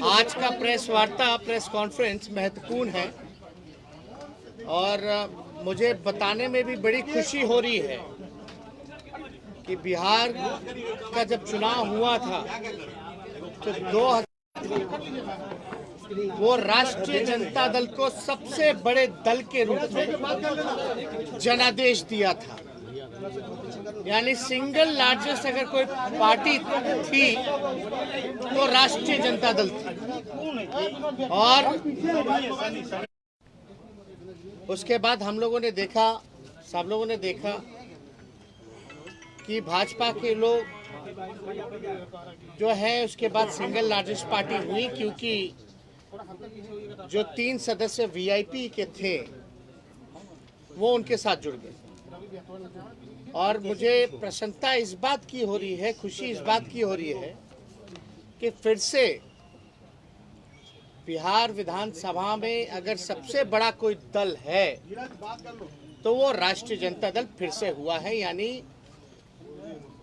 आज का प्रेस वार्ता, प्रेस कॉन्फ्रेंस महत्वपूर्ण है और मुझे बताने में भी बड़ी खुशी हो रही है कि बिहार का जब चुनाव हुआ था तो वो राष्ट्रीय जनता दल को सबसे बड़े दल के रूप में जनादेश दिया था। यानी सिंगल लार्जेस्ट अगर कोई पार्टी थी तो राष्ट्रीय जनता दल थी। और उसके बाद हम लोगों ने देखा, सब लोगों ने देखा कि भाजपा के लोग जो है उसके बाद सिंगल लार्जेस्ट पार्टी हुई, क्योंकि जो 3 सदस्य वीआईपी के थे वो उनके साथ जुड़ गए। और मुझे प्रसन्नता इस बात की हो रही है, खुशी इस बात की हो रही है कि फिर से बिहार विधानसभा में अगर सबसे बड़ा कोई दल है तो वो राष्ट्रीय जनता दल फिर से हुआ है। यानी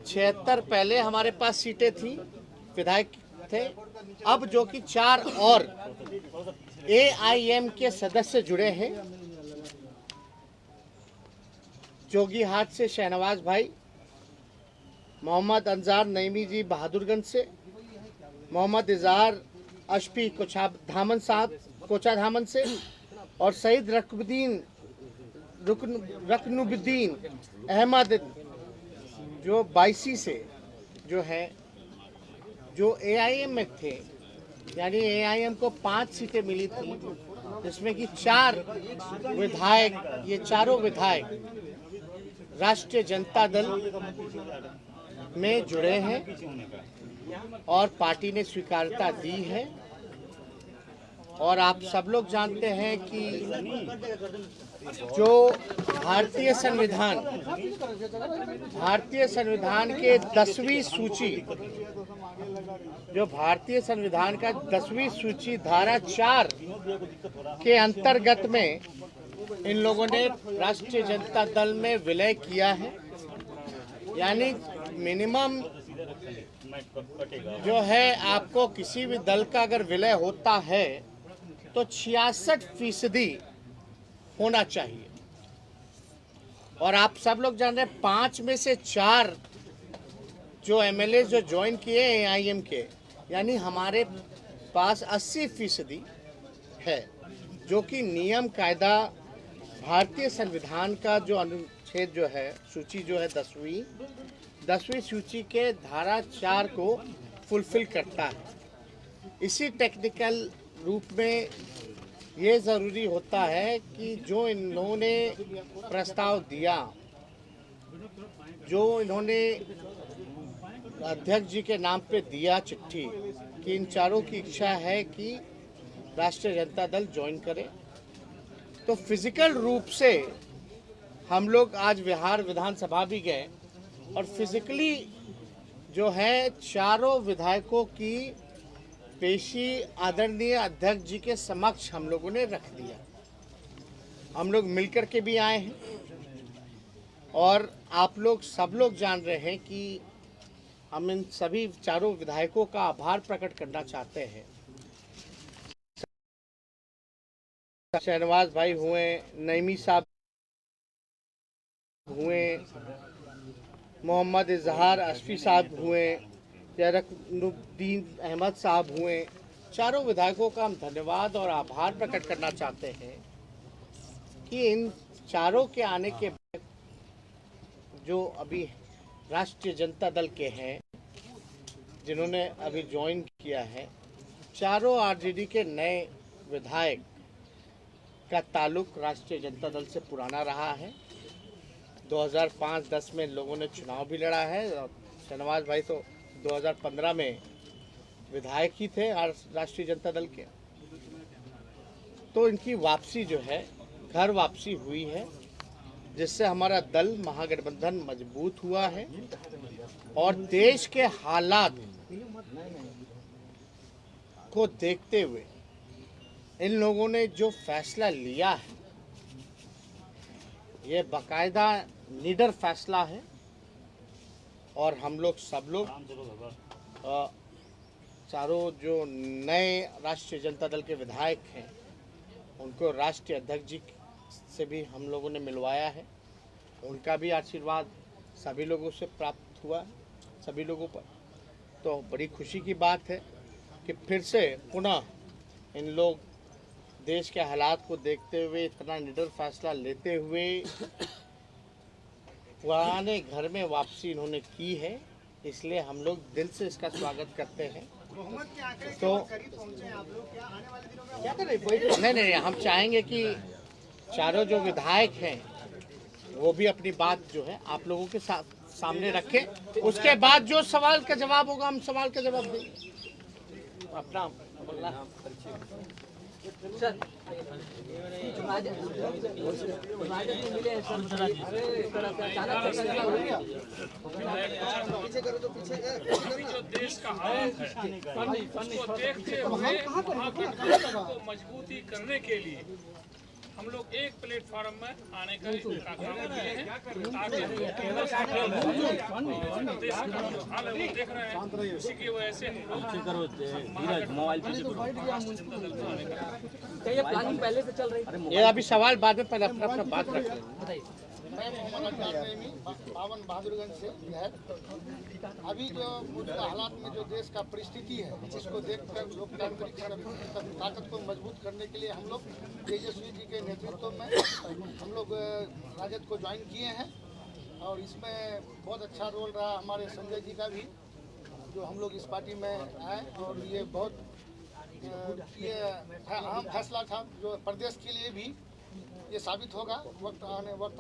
76 पहले हमारे पास सीटें थी, विधायक थे, अब जो कि 4 और एआईएम के सदस्य जुड़े हैं। जोगीहाट से शहनवाज भाई, मोहम्मद अंजार नईमी जी बहादुरगंज से, मोहम्मद इजहार अशफी कोचाधामन साहब कोचाधामन से, और सईद रकनुद्दीन अहमद जो 22 से जो है, जो एआईएम में थे। यानी एआईएम को 5 सीटें मिली थी, जिसमें कि 4 विधायक, ये चारों विधायक राष्ट्रीय जनता दल में जुड़े हैं और पार्टी ने स्वीकार्यता दी है। और आप सब लोग जानते हैं कि जो भारतीय संविधान के 10वीं सूची, जो भारतीय संविधान का 10वीं सूची धारा 4 के अंतर्गत में इन लोगों ने राष्ट्रीय जनता दल में विलय किया है। यानी मिनिमम जो है, आपको किसी भी दल का अगर विलय होता है तो 66% होना चाहिए। और आप सब लोग जान रहे हैं 5 में से 4 जो एमएलए जो ज्वाइन किए एआईएम के, यानी हमारे पास 80% है, जो कि नियम कायदा भारतीय संविधान का जो अनुच्छेद जो है, सूची जो है 10वीं सूची के धारा 4 को फुलफिल करता है। इसी टेक्निकल रूप में ये ज़रूरी होता है कि जो इन्होंने प्रस्ताव दिया, जो इन्होंने अध्यक्ष जी के नाम पे दिया चिट्ठी, कि इन चारों की इच्छा है कि राष्ट्रीय जनता दल ज्वाइन करे, तो फिजिकल रूप से हम लोग आज बिहार विधानसभा भी गए और फिजिकली जो है चारों विधायकों की पेशी आदरणीय अध्यक्ष जी के समक्ष हम लोगों ने रख दिया। हम लोग मिलकर के भी आए हैं और आप लोग सब लोग जान रहे हैं कि हम इन सभी चारों विधायकों का आभार प्रकट करना चाहते हैं। शहनवाज भाई हुए, नईमी साहब हुए, मोहम्मद इजहार अशफी साहब हुए, रकनुद्दीन अहमद साहब हुए, चारों विधायकों का हम धन्यवाद और आभार प्रकट करना चाहते हैं कि इन चारों के आने के बाद जो अभी राष्ट्रीय जनता दल के हैं, जिन्होंने अभी ज्वाइन किया है, चारों आरजेडी के नए विधायक का ताल्लुक राष्ट्रीय जनता दल से पुराना रहा है। 2005-10 में लोगों ने चुनाव भी लड़ा है और शहनवाज भाई तो 2015 में विधायक ही थे राष्ट्रीय जनता दल के। तो इनकी वापसी जो है, घर वापसी हुई है, जिससे हमारा दल महागठबंधन मजबूत हुआ है। और देश के हालात को देखते हुए इन लोगों ने जो फैसला लिया है, ये बाकायदा लीडर फैसला है। और हम लोग सब लोग चारों जो नए राष्ट्रीय जनता दल के विधायक हैं उनको राष्ट्रीय अध्यक्ष जी से भी हम लोगों ने मिलवाया है। उनका भी आशीर्वाद सभी लोगों से प्राप्त हुआ, सभी लोगों पर। तो बड़ी खुशी की बात है कि फिर से पुनः इन लोग देश के हालात को देखते हुए इतना निडर फैसला लेते हुए पुराने घर में वापसी इन्होंने की है, इसलिए हम लोग दिल से इसका स्वागत करते हैं। तो क्या कर रहे? नहीं, हम चाहेंगे कि चारों जो विधायक हैं वो भी अपनी बात जो है आप लोगों के सामने रखें। उसके बाद जो सवाल का जवाब होगा हम सवाल का जवाब देंगे। अपना सर जो देश का हालत है उसको देखते हुए को मजबूती करने के लिए हम लोग एक प्लेटफॉर्म में आने का काम किए हैं ताकि देश का जो हाल है वो देख रहे हैं। इसी की वजह से प्लानिंग पहले से चल रही है। ये अभी सवाल बाद में, पहले अपना बात रख लें। मैं मोहम्मद बावन बहादुरगंज से है। अभी जो मौजूदा हालात में जो देश का परिस्थिति है इसको देखकर लोकतांत्रिक ताकत को मजबूत करने के लिए हम लोग तेजस्वी जी के नेतृत्व में हम लोग राजद को ज्वाइन किए हैं और इसमें बहुत अच्छा रोल रहा हमारे संजय जी का भी, जो हम लोग इस पार्टी में आए और ये बहुत ये अहम फैसला था जो प्रदेश के लिए भी ये साबित होगा। वक्त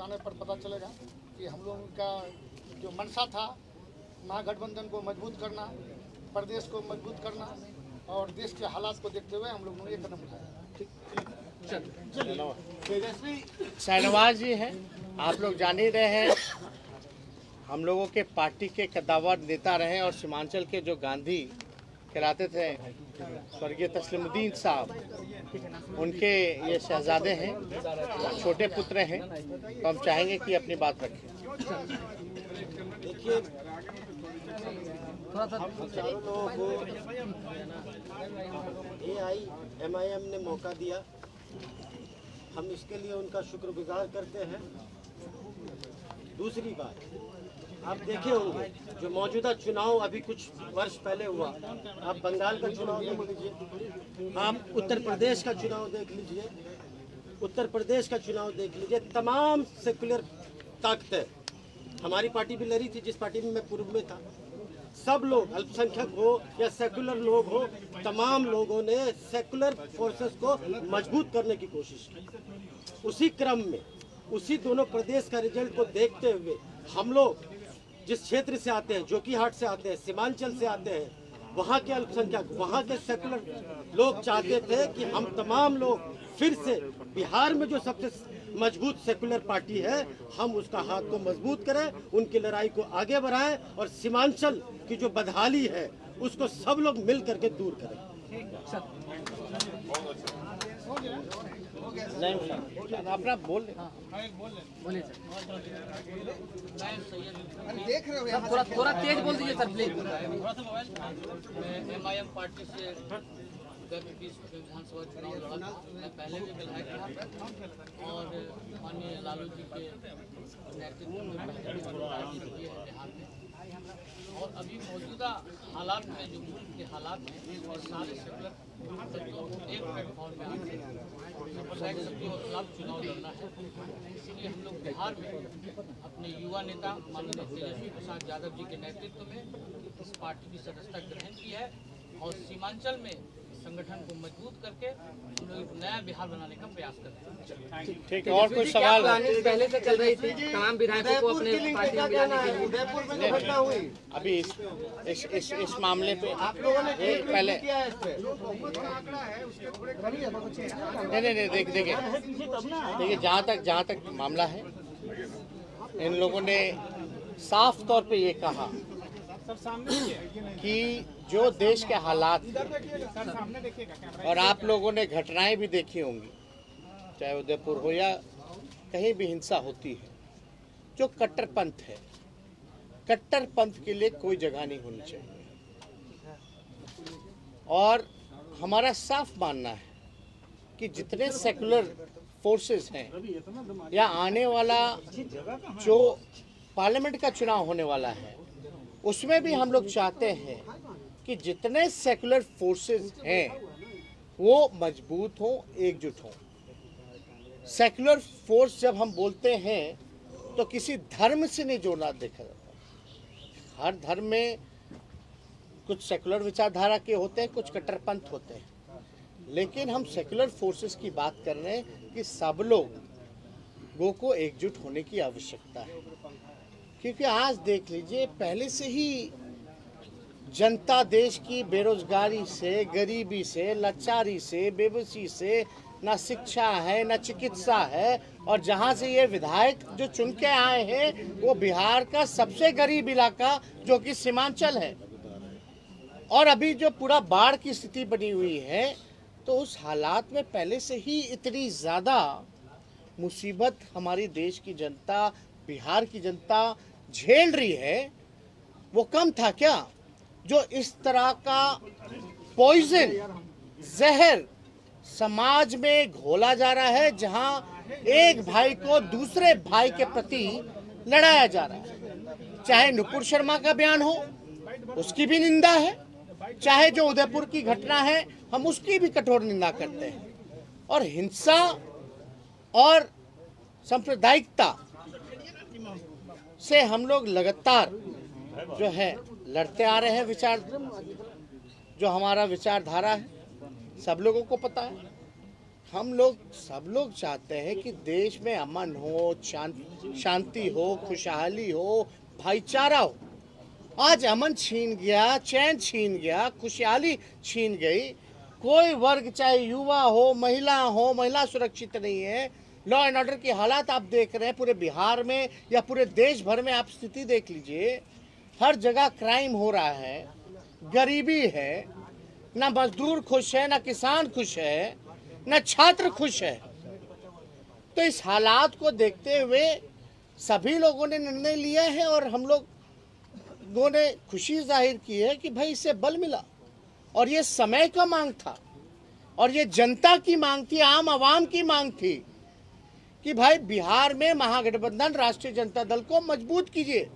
आने पर पता चलेगा कि हम लोगों का जो मंशा था महागठबंधन को मजबूत करना, प्रदेश को मजबूत करना और देश के हालात को देखते हुए हम लोगों ने ये कदम उठाया। तेजस्वी शाहनवाज जी हैं, आप लोग जान ही रहे हैं, हम लोगों के पार्टी के कद्दावर नेता रहे और सीमांचल के जो गांधी कहलाते थे स्वर्गीय तस्लीमुद्दीन साहब, उनके ये शहजादे हैं, छोटे पुत्र हैं। तो हम चाहेंगे कि अपनी बात रखें। देखिए, चारों लोगों को MIM ने मौका दिया, हम इसके लिए उनका शुक्रगुजार करते हैं। दूसरी बात, आप देखे होंगे जो मौजूदा चुनाव अभी कुछ वर्ष पहले हुआ, आप बंगाल का चुनाव देख लीजिए, आप उत्तर प्रदेश का चुनाव देख लीजिए, उत्तर प्रदेश का चुनाव देख लीजिए, तमाम सेकुलर ताकतें, हमारी पार्टी भी लड़ी थी जिस पार्टी में मैं पूर्व में था, सब लोग अल्पसंख्यक हो या सेकुलर लोग हो, तमाम लोगों ने सेकुलर फोर्सेस को मजबूत करने की कोशिश की। उसी क्रम में उसी दोनों प्रदेश का रिजल्ट को देखते हुए हम लोग जिस क्षेत्र से आते हैं, जोकीहाट से आते हैं, सीमांचल से आते हैं, वहाँ के अल्पसंख्यक, वहाँ के सेकुलर लोग चाहते थे कि हम तमाम लोग फिर से बिहार में जो सबसे मजबूत सेकुलर पार्टी है हम उसका हाथ को मजबूत करें, उनकी लड़ाई को आगे बढ़ाएं और सीमांचल की जो बदहाली है उसको सब लोग मिल करके दूर करें। अपना बोल बोलिए सर। थोड़ा तेज बोल दीजिए सर प्लीज। MIM पार्टी से गत 20 विधानसभा चुनाव लड़ा था। मैं पहले भी विधायक था और माननीय लालू जी के नेतृत्व में पहले भी राजनीति की है बिहार में। और अभी मौजूदा हालात में जो मुल्क के हालात हैं सारे सेकुलर एक प्लेटफॉर्म में आते हैं, सबके खिलाफ चुनाव लड़ना है। इसलिए हम लोग बिहार में अपने युवा नेता माननीय तेजस्वी प्रसाद यादव जी के नेतृत्व में इस पार्टी की सदस्यता ग्रहण की है और सीमांचल में संगठन को मजबूत करके हम लोग एक नया बिहार बनाने का प्रयास करते हैं। ठीक है, और कोई सवाल? पहले से चल रही थी तमाम विधायकों को अपने पार्टी में मिलाने के लिए। उदयपुर में जो घटना हुई, अभी इस मामले पे आप लोगों ने पहले नहीं देखिए जहाँ तक मामला है, इन लोगों ने साफ तौर पे ये कहा कि जो देश के हालात और आप लोगों ने घटनाएं भी देखी होंगी, चाहे उदयपुर हो या कहीं भी हिंसा होती है, जो कट्टरपंथ है, कट्टरपंथ के लिए कोई जगह नहीं होनी चाहिए। और हमारा साफ मानना है कि जितने सेकुलर फोर्सेस हैं या आने वाला जो पार्लियामेंट का चुनाव होने वाला है उसमें भी हम लोग चाहते हैं कि जितने सेकुलर फोर्सेस हैं वो मजबूत हों, एकजुट हों। सेकुलर फोर्स जब हम बोलते हैं तो किसी धर्म से नहीं जोड़ना देखा जाता। हर धर्म में कुछ सेकुलर विचारधारा के होते हैं, कुछ कट्टरपंथ होते हैं, लेकिन हम सेकुलर फोर्सेस की बात कर रहे हैं कि सब लोगों को एकजुट होने की आवश्यकता है। क्योंकि आज देख लीजिए, पहले से ही जनता देश की बेरोजगारी से, गरीबी से, लाचारी से, बेबसी से, ना शिक्षा है ना चिकित्सा है, और जहां से ये विधायक जो चुन के आए हैं वो बिहार का सबसे गरीब इलाका जो कि सीमांचल है, और अभी जो पूरा बाढ़ की स्थिति बनी हुई है, तो उस हालात में पहले से ही इतनी ज़्यादा मुसीबत हमारी देश की जनता, बिहार की जनता झेल रही है। वो कम था क्या जो इस तरह का पॉइजन, जहर समाज में घोला जा रहा है, जहां एक भाई को दूसरे भाई के प्रति लड़ाया जा रहा है। चाहे नुपुर शर्मा का बयान हो, उसकी भी निंदा है, चाहे जो उदयपुर की घटना है हम उसकी भी कठोर निंदा करते हैं, और हिंसा और सांप्रदायिकता से हम लोग लगातार जो है लड़ते आ रहे हैं। विचार जो हमारा विचारधारा है सब लोगों को पता है। हम लोग सब लोग चाहते हैं कि देश में अमन हो, शांति हो, खुशहाली हो, भाईचारा हो। आज अमन छीन गया, चैन छीन गया, खुशहाली छीन गई। कोई वर्ग, चाहे युवा हो, महिला सुरक्षित नहीं है। लॉ एंड ऑर्डर की हालात आप देख रहे हैं पूरे बिहार में या पूरे देश भर में। आप स्थिति देख लीजिए, हर जगह क्राइम हो रहा है, गरीबी है, ना मजदूर खुश है, ना किसान खुश है, ना छात्र खुश है। तो इस हालात को देखते हुए सभी लोगों ने निर्णय लिया है, और हम लोगों ने खुशी जाहिर की है कि भाई इससे बल मिला, और ये समय का मांग था, और ये जनता की मांग थी, आम आवाम की मांग थी कि भाई बिहार में महागठबंधन राष्ट्रीय जनता दल को मजबूत कीजिए।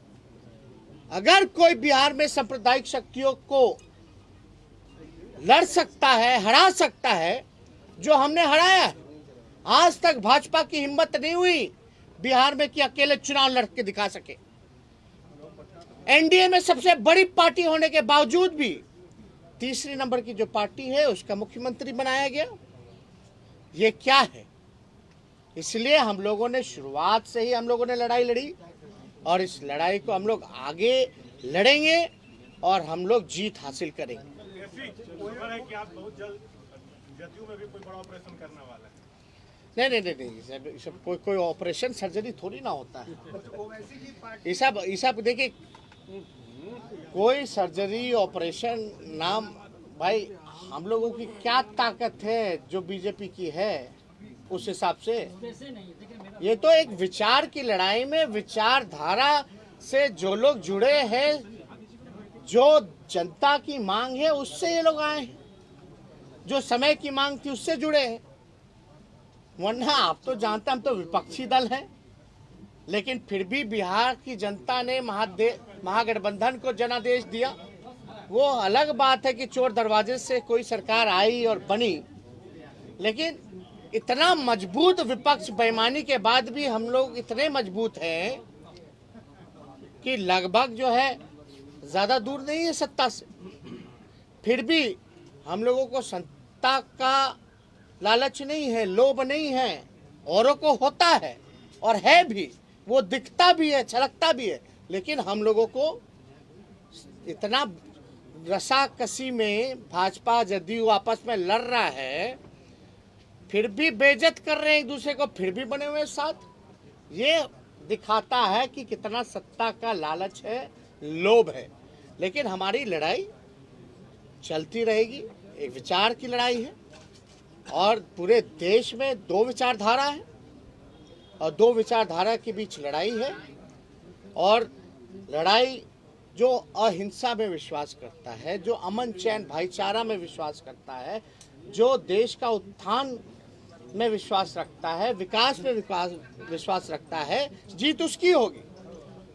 अगर कोई बिहार में सांप्रदायिक शक्तियों को लड़ सकता है, हरा सकता है, जो हमने हराया है। आज तक भाजपा की हिम्मत नहीं हुई बिहार में कि अकेले चुनाव लड़ के दिखा सके। एनडीए में सबसे बड़ी पार्टी होने के बावजूद भी तीसरी नंबर की जो पार्टी है उसका मुख्यमंत्री बनाया गया। ये क्या है? इसलिए हम लोगों ने शुरुआत से ही हम लोगों ने लड़ाई लड़ी, और इस लड़ाई को हम लोग आगे लड़ेंगे और हम लोग जीत हासिल करेंगे। कि आप बहुत जल्द जदयू में भी कोई बड़ा ऑपरेशन करने वाला है। नहीं, सब कोई ऑपरेशन सर्जरी थोड़ी ना होता है। ये सब देखिए, कोई सर्जरी ऑपरेशन नाम, भाई हम लोगों की क्या ताकत है जो बीजेपी की है, उस हिसाब से ये तो एक विचार की लड़ाई में विचारधारा से जो लोग जुड़े हैं, जो जनता की मांग है उससे ये लोग आए हैं, जो समय की मांग थी उससे जुड़े हैं। वरना आप तो जानते, हम तो विपक्षी दल हैं, लेकिन फिर भी बिहार की जनता ने महागठबंधन को जनादेश दिया। वो अलग बात है कि चोर दरवाजे से कोई सरकार आई और बनी, लेकिन इतना मजबूत विपक्ष बेईमानी के बाद भी हम लोग इतने मजबूत हैं कि लगभग जो है ज्यादा दूर नहीं है सत्ता से। फिर भी हम लोगों को सत्ता का लालच नहीं है, लोभ नहीं है। औरों को होता है और है भी, वो दिखता भी है, छलकता भी है, लेकिन हम लोगों को इतना रसाकसी में भाजपा जदयू आपस में लड़ रहा है, फिर भी बेइज्जत कर रहे हैं एक दूसरे को, फिर भी बने हुए साथ। ये दिखाता है कि कितना सत्ता का लालच है, लोभ है। लेकिन हमारी लड़ाई चलती रहेगी। एक विचार की लड़ाई है, और पूरे देश में दो विचारधारा है, और दो विचारधारा के बीच लड़ाई है, और लड़ाई जो अहिंसा में विश्वास करता है, जो अमन चैन भाईचारा में विश्वास करता है, जो देश का उत्थान में विश्वास रखता है, विकास में विश्वास रखता है, जीत उसकी होगी।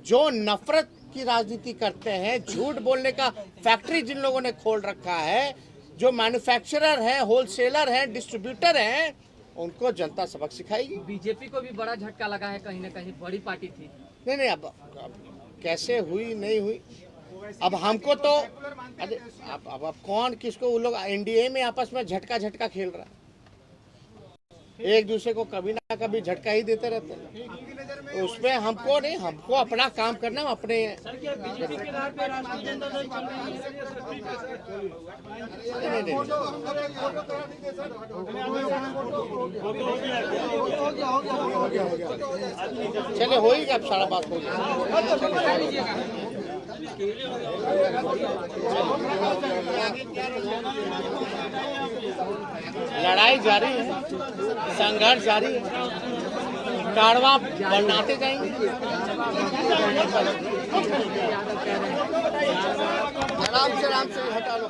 जो नफरत की राजनीति करते हैं, झूठ बोलने का फैक्ट्री जिन लोगों ने खोल रखा है, जो मैन्युफैक्चरर हैं, होलसेलर हैं, डिस्ट्रीब्यूटर हैं, उनको जनता सबक सिखाएगी। बीजेपी को भी बड़ा झटका लगा है, कहीं ना कहीं बड़ी पार्टी थी। नहीं, अब कैसे हुई नहीं हुई, अब हमको तो अरे अब कौन किसको, वो लोग एनडीए में आपस में झटका खेल रहा है, एक दूसरे को कभी ना कभी झटका ही देते रहते हैं। तो उसमें हमको नहीं, हमको अपना काम करना, अपने चले हो ही गया, अब 5:30 हो गया। लड़ाई जारी है, संघर्ष जारी है, कारवां बनाते जाएंगे। आराम से हटा लो।